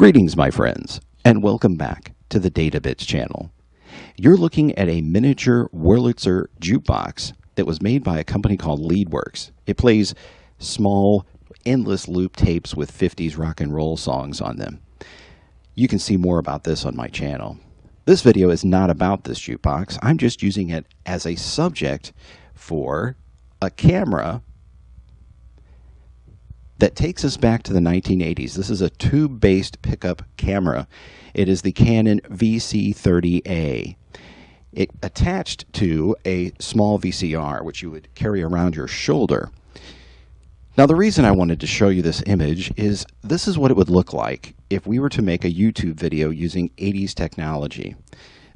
Greetings, my friends, and welcome back to the databits channel. You're looking at a miniature Wurlitzer jukebox that was made by a company called Leadworks. It plays small, endless loop tapes with 50s rock and roll songs on them. You can see more about this on my channel. This video is not about this jukebox. I'm just using it as a subject for a camera that takes us back to the 1980s. This is a tube-based pickup camera. It is the Canon VC30A. It attached to a small VCR, which you would carry around your shoulder. Now, the reason I wanted to show you this image is this is what it would look like if we were to make a YouTube video using 80s technology.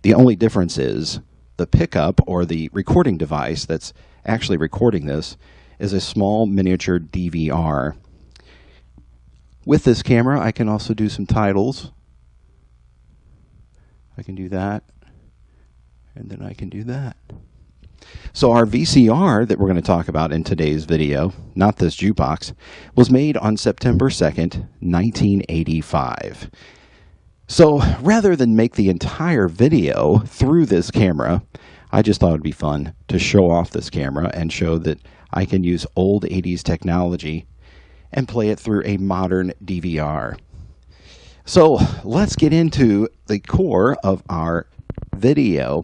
The only difference is the pickup, or the recording device that's actually recording this, is a small miniature DVR. With this camera, I can also do some titles. I can do that, and then I can do that. So our VCR that we're going to talk about in today's video, not this jukebox, was made on September 2nd, 1985. So rather than make the entire video through this camera, I just thought it would be fun to show off this camera and show that I can use old 80s technology and play it through a modern DVR. So let's get into the core of our video.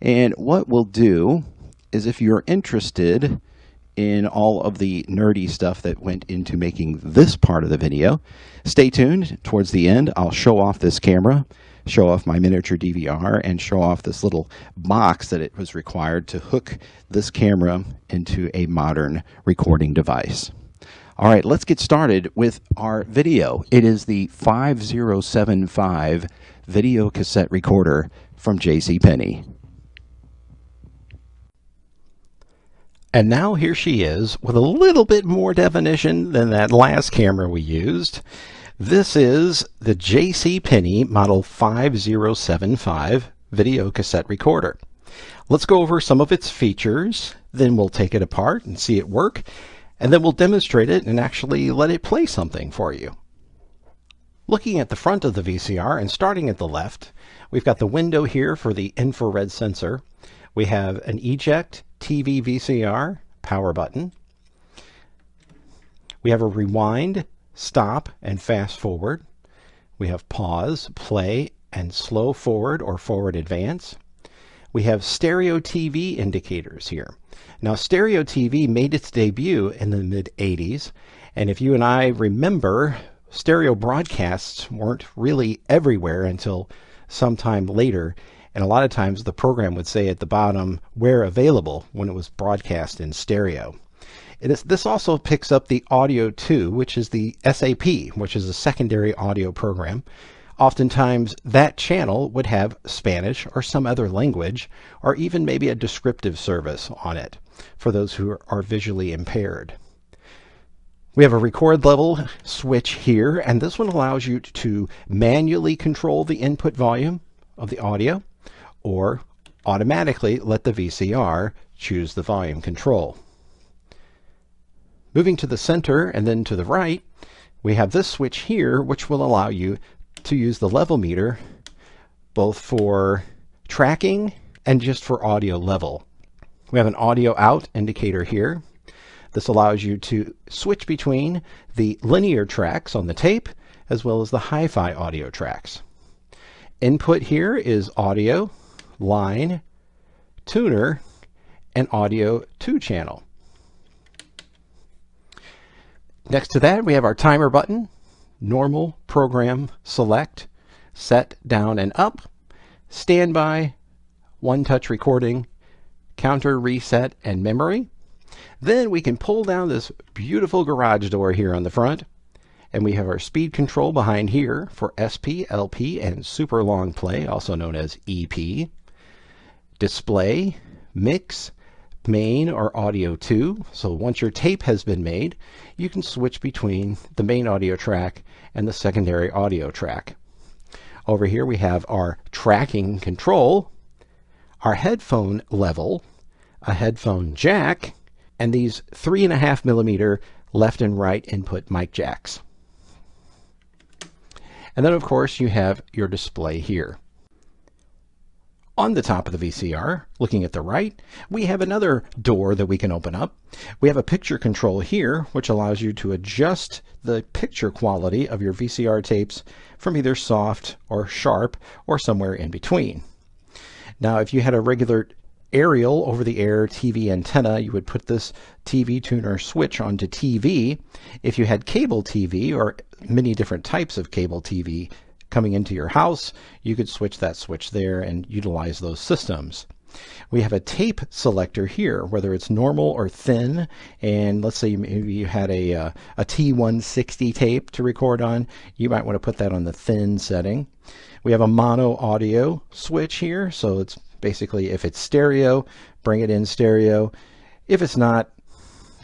And what we'll do is, if you're interested in all of the nerdy stuff that went into making this part of the video, stay tuned. Towards the end, I'll show off this camera, show off my miniature DVR, and show off this little box that it was required to hook this camera into a modern recording device. All right, let's get started with our video. It is the 5075 video cassette recorder from JCPenney. And now here she is with a little bit more definition than that last camera we used. This is the JCPenney Model 5075 video cassette recorder. Let's go over some of its features, then we'll take it apart and see it work, and then we'll demonstrate it and actually let it play something for you. Looking at the front of the VCR and starting at the left, we've got the window here for the infrared sensor. We have an eject TV VCR power button. We have a rewind, stop, and fast forward. We have pause, play, and slow forward or forward advance. We have stereo TV indicators here. Now, stereo TV made its debut in the mid-80s, and if you and I remember, stereo broadcasts weren't really everywhere until sometime later, and a lot of times the program would say at the bottom, where available, when it was broadcast in stereo. This also picks up the Audio 2, which is the SAP, which is a secondary audio program. Oftentimes, that channel would have Spanish or some other language, or even maybe a descriptive service on it for those who are visually impaired. We have a record level switch here, and this one allows you to manually control the input volume of the audio, or automatically let the VCR choose the volume control. Moving to the center and then to the right, we have this switch here, which will allow you to use the level meter both for tracking and just for audio level. We have an audio out indicator here. This allows you to switch between the linear tracks on the tape as well as the hi-fi audio tracks. Input here is audio, line, tuner, and audio 2 channel. Next to that, we have our timer button, normal, program, select, set, down, and up, standby, one-touch recording, counter, reset, and memory. Then we can pull down this beautiful garage door here on the front, and we have our speed control behind here for SP, LP, and super long play, also known as EP. Display, mix, main, or audio 2. So once your tape has been made, you can switch between the main audio track and the secondary audio track. Over here we have our tracking control, our headphone level, a headphone jack, and these 3.5mm left and right input mic jacks. And then of course you have your display here. On the top of the VCR, looking at the right, we have another door that we can open up. We have a picture control here, which allows you to adjust the picture quality of your VCR tapes from either soft or sharp or somewhere in between. Now, if you had a regular aerial over-the-air TV antenna, you would put this TV tuner switch onto TV. If you had cable TV or many different types of cable TV coming into your house, you could switch that switch there and utilize those systems. We have a tape selector here, whether it's normal or thin, and let's say maybe you had a T160 tape to record on, you might want to put that on the thin setting. We have a mono audio switch here, so it's basically if it's stereo, bring it in stereo. If it's not,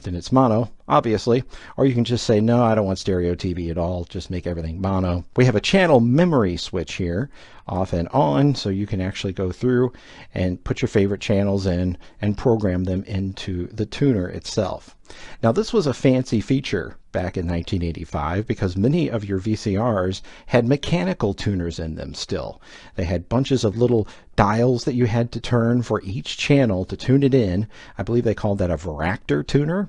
then it's mono, obviously. Or you can just say, no, I don't want stereo TV at all, just make everything mono. We have a channel memory switch here, off and on, so you can actually go through and put your favorite channels in and program them into the tuner itself. Now, this was a fancy feature back in 1985 because many of your VCRs had mechanical tuners in them still. They had bunches of little dials that you had to turn for each channel to tune it in. I believe they called that a varactor tuner.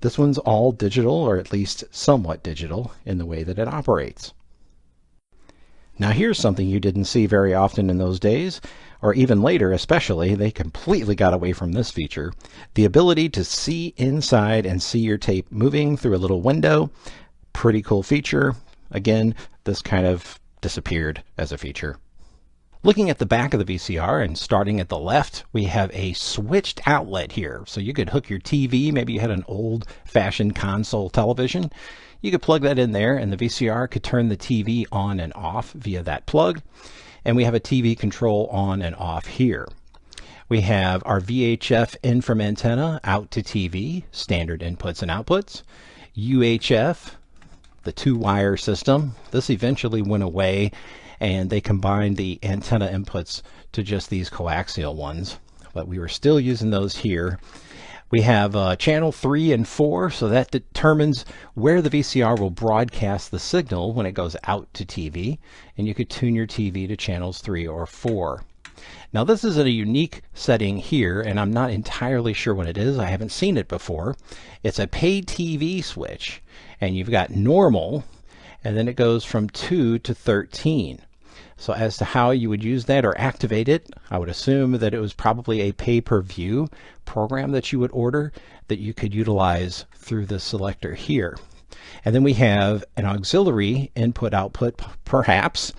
This one's all digital, or at least somewhat digital, in the way that it operates. Now here's something you didn't see very often in those days, or even later especially. They completely got away from this feature. The ability to see inside and see your tape moving through a little window. Pretty cool feature. Again, this kind of disappeared as a feature. Looking at the back of the VCR and starting at the left, we have a switched outlet here. So you could hook your TV, maybe you had an old-fashioned console television. You could plug that in there and the VCR could turn the TV on and off via that plug. And we have a TV control on and off here. We have our VHF in from antenna out to TV, standard inputs and outputs. UHF, the two-wire system. This eventually went away and they combined the antenna inputs to just these coaxial ones, but we were still using those here. We have channel 3 and 4, so that determines where the VCR will broadcast the signal when it goes out to TV, and you could tune your TV to channels 3 or 4. Now this is a unique setting here, and I'm not entirely sure what it is. I haven't seen it before. It's a pay TV switch, and you've got normal, and then it goes from 2 to 13. So as to how you would use that or activate it, I would assume that it was probably a pay-per-view program that you would order that you could utilize through the selector here. And then we have an auxiliary input-output, perhaps,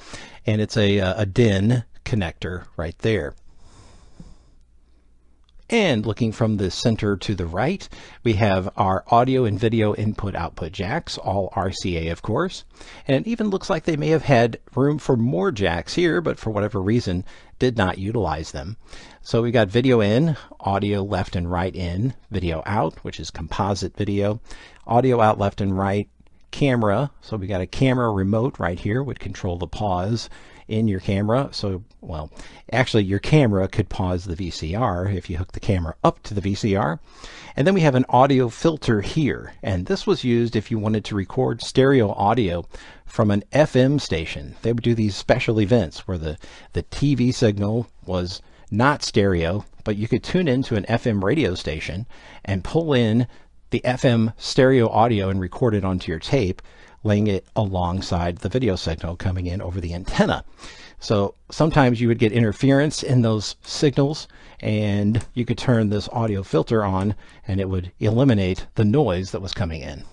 and it's a DIN connector right there. And looking from the center to the right, we have our audio and video input-output jacks, all RCA of course. And it even looks like they may have had room for more jacks here, but for whatever reason did not utilize them. So we got video in, audio left and right in, video out, which is composite video, audio out left and right, camera. So we got a camera remote right here, would control the pause in your camera. So, well, actually your camera could pause the VCR if you hook the camera up to the VCR. And then we have an audio filter here, and this was used if you wanted to record stereo audio from an FM station. They would do these special events where the TV signal was not stereo, but you could tune into an FM radio station and pull in the FM stereo audio and record it onto your tape, laying it alongside the video signal coming in over the antenna. So sometimes you would get interference in those signals, and you could turn this audio filter on and it would eliminate the noise that was coming in.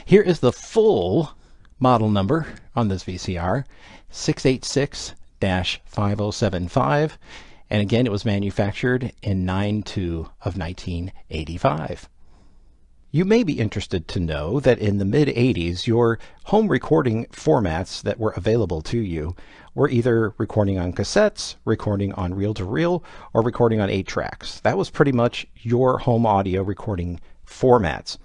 Here is the full model number on this VCR, 686-5075, and again it was manufactured in 9/2 of 1985. You may be interested to know that in the mid-80s, your home recording formats that were available to you were either recording on cassettes, recording on reel-to-reel, or recording on 8 tracks. That was pretty much your home audio recording formats.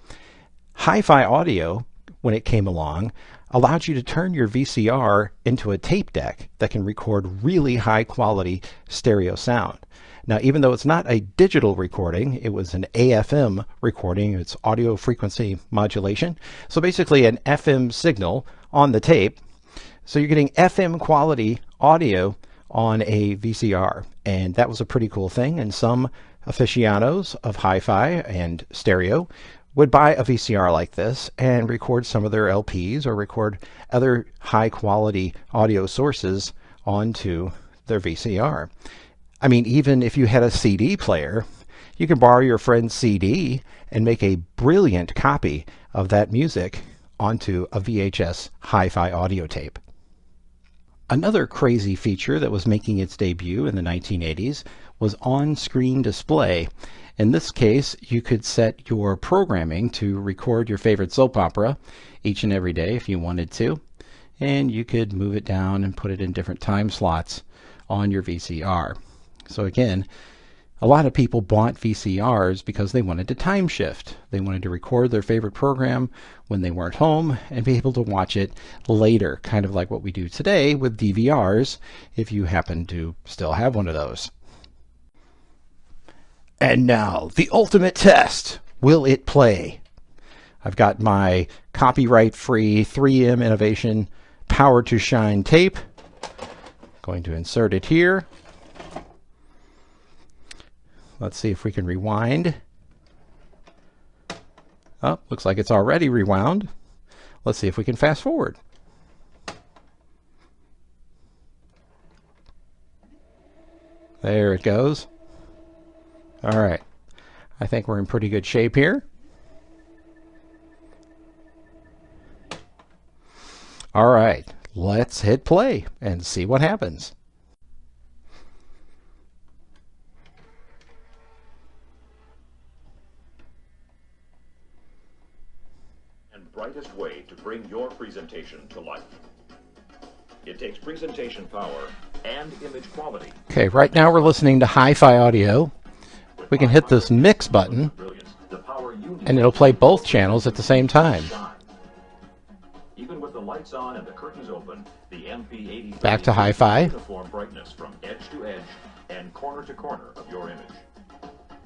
Hi-Fi audio, when it came along, allowed you to turn your VCR into a tape deck that can record really high-quality stereo sound. Now, even though it's not a digital recording, it was an AFM recording. It's audio frequency modulation. So basically an FM signal on the tape. So you're getting FM quality audio on a VCR, and that was a pretty cool thing. And some aficionados of hi-fi and stereo would buy a VCR like this and record some of their LPs or record other high quality audio sources onto their VCR. I mean, even if you had a CD player, you can borrow your friend's CD and make a brilliant copy of that music onto a VHS hi-fi audio tape. Another crazy feature that was making its debut in the 1980s was on-screen display. In this case, you could set your programming to record your favorite soap opera each and every day if you wanted to, and you could move it down and put it in different time slots on your VCR. So again, a lot of people bought VCRs because they wanted to time shift. They wanted to record their favorite program when they weren't home and be able to watch it later, kind of like what we do today with DVRs, if you happen to still have one of those. And now, the ultimate test. Will it play? I've got my copyright-free 3M Innovation Power to Shine tape. Going to insert it here. Let's see if we can rewind. Oh, looks like it's already rewound. Let's see if we can fast forward. There it goes. All right. I think we're in pretty good shape here. All right. Let's hit play and see what happens. Brightest way to bring your presentation to life. It takes presentation power and image quality. Okay, right now we're listening to hi-fi audio. We can hit this mix button and it'll play both channels at the same time. Even with the lights on and the curtains open, the MP80 back to hi-fi. Uniform brightness from edge to edge and corner to corner of your image.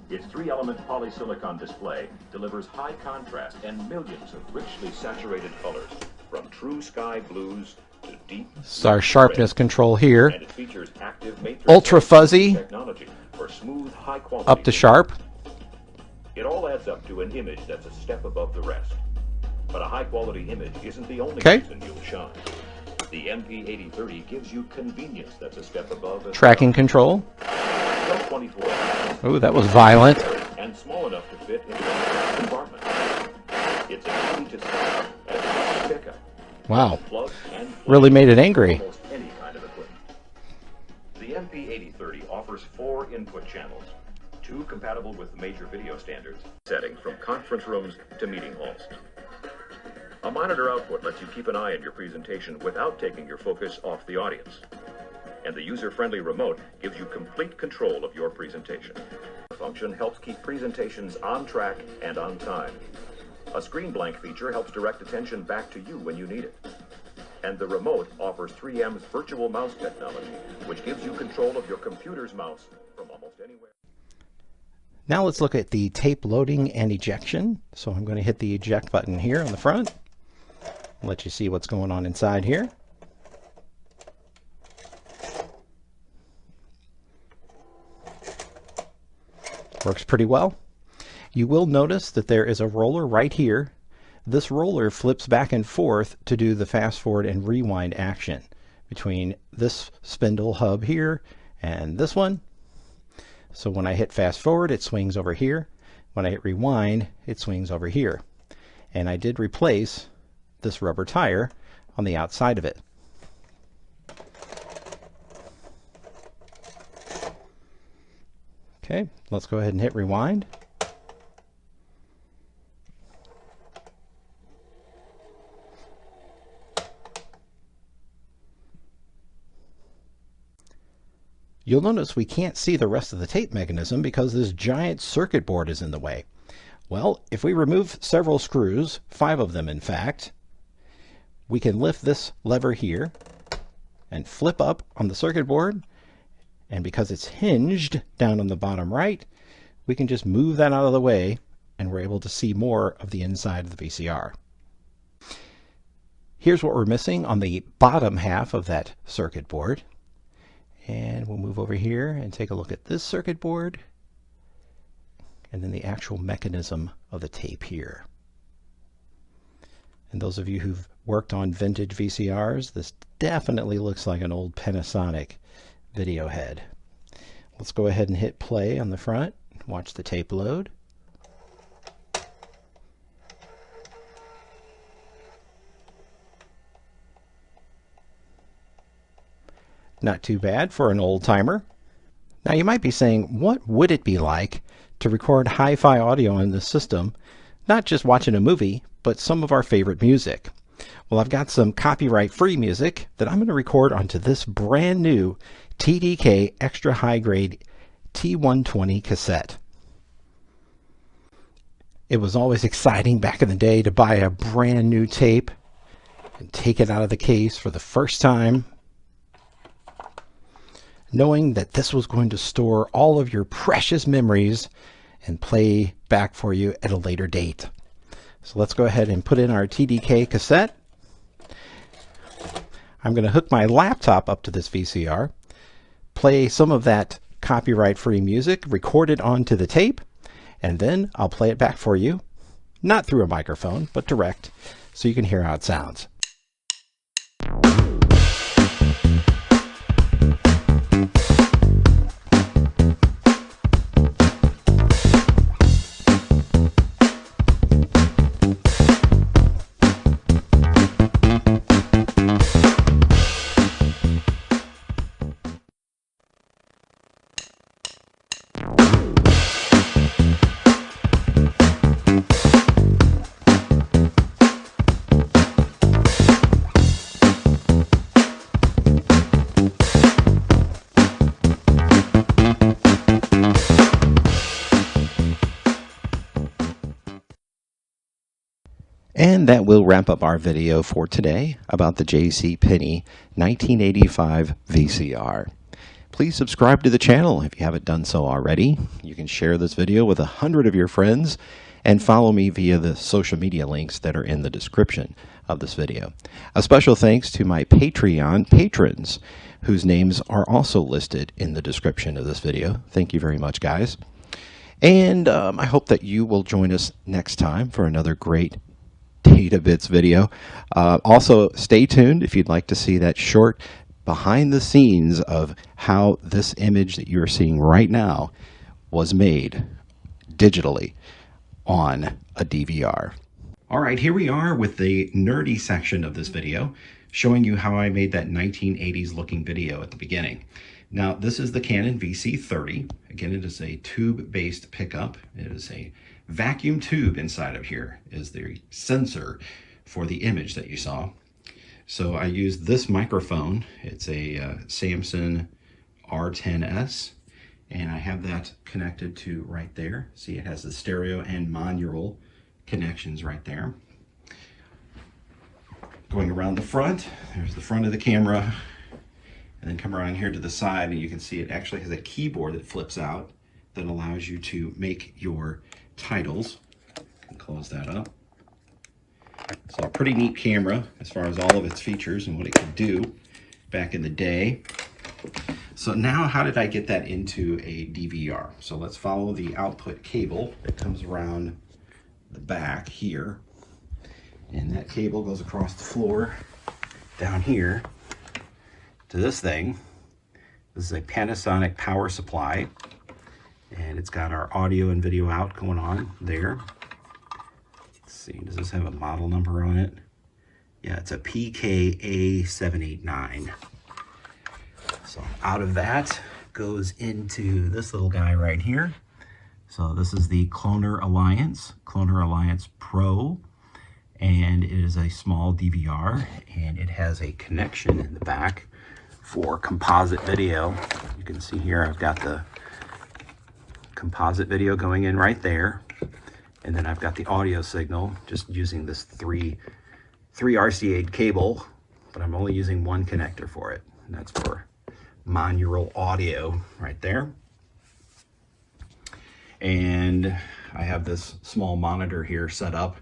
Its 3-element polysilicon display delivers high contrast and millions of richly saturated colors, from true sky blues to deep. This is our sharpness control here. And it features active matrix ultra fuzzy, technology for smooth, high quality. up to sharp. It all adds up to an image that's a step above the rest. But a high quality image isn't the only reason you'll shine. The MP8030 gives you convenience that's a step above. Tracking control. Oh, that was violent. And small enough to fit into a compartment. It's easy to set up and pick up. Wow. Really made it angry. Almost any kind of equipment. The MP8030 offers 4 input channels, 2 compatible with major video standards, settings from conference rooms to meeting halls. A monitor output lets you keep an eye on your presentation without taking your focus off the audience. And the user-friendly remote gives you complete control of your presentation. The function helps keep presentations on track and on time. A screen blank feature helps direct attention back to you when you need it. And the remote offers 3M's virtual mouse technology, which gives you control of your computer's mouse from almost anywhere. Now let's look at the tape loading and ejection. So I'm going to hit the eject button here on the front. I'll let you see what's going on inside here. Works pretty well. You will notice that there is a roller right here. This roller flips back and forth to do the fast forward and rewind action between this spindle hub here and this one. So when I hit fast forward, it swings over here. When I hit rewind, it swings over here. And I did replace this rubber tire on the outside of it. Okay, let's go ahead and hit rewind. You'll notice we can't see the rest of the tape mechanism because this giant circuit board is in the way. Well, if we remove several screws, 5 of them in fact, we can lift this lever here and flip up on the circuit board, and because it's hinged down on the bottom right, we can just move that out of the way and we're able to see more of the inside of the VCR. Here's what we're missing on the bottom half of that circuit board. And we'll move over here and take a look at this circuit board, and then the actual mechanism of the tape here. And those of you who've worked on vintage VCRs, this definitely looks like an old Panasonic video head. Let's go ahead and hit play on the front, watch the tape load. Not too bad for an old timer. Now you might be saying, what would it be like to record hi-fi audio on this system, not just watching a movie, but some of our favorite music? Well, I've got some copyright-free music that I'm going to record onto this brand new TDK Extra High Grade T120 cassette. It was always exciting back in the day to buy a brand new tape and take it out of the case for the first time, knowing that this was going to store all of your precious memories and play back for you at a later date. So let's go ahead and put in our TDK cassette. I'm going to hook my laptop up to this VCR, play some of that copyright-free music, record it onto the tape, and then I'll play it back for you, not through a microphone, but direct, so you can hear how it sounds. And that will wrap up our video for today about the JCPenney 1985 VCR. Please subscribe to the channel if you haven't done so already. You can share this video with 100 of your friends and follow me via the social media links that are in the description of this video. A special thanks to my Patreon patrons, whose names are also listed in the description of this video. Thank you very much, guys. And I hope that you will join us next time for another great databits video. Also, stay tuned if you'd like to see that short behind the scenes of how this image that you're seeing right now was made digitally on a DVR. All right, here we are with the nerdy section of this video, showing you how I made that 1980s looking video at the beginning. Now, this is the Canon VC30. Again, it is a tube-based pickup. It is a vacuum tube inside of here is the sensor for the image that you saw. So I used this microphone. It's a Samson R10S, and I have that connected to right there. See, it has the stereo and monaural connections right there. Going around the front, there's the front of the camera, and then come around here to the side, and you can see it actually has a keyboard that flips out that allows you to make your titles. And close that up. So a pretty neat camera as far as all of its features and what it could do back in the day. So now how did I get that into a DVR? So let's follow the output cable that comes around the back here. And that cable goes across the floor down here to this thing. This is a Panasonic power supply. And it's got our audio and video out going on there. Let's see, does this have a model number on it? Yeah, it's a PKA789. So out of that goes into this little guy right here. So this is the Cloner Alliance Pro. And it is a small DVR, and it has a connection in the back for composite video. You can see here I've got the composite video going in right there, and then I've got the audio signal just using this 3 RCA cable, but I'm only using one connector for it, and that's for monaural audio right there. And I have this small monitor here set up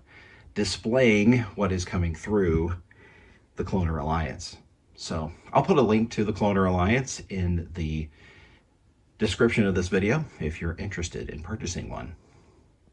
displaying what is coming through the Cloner Alliance. So I'll put a link to the Cloner Alliance in the description of this video if you're interested in purchasing one.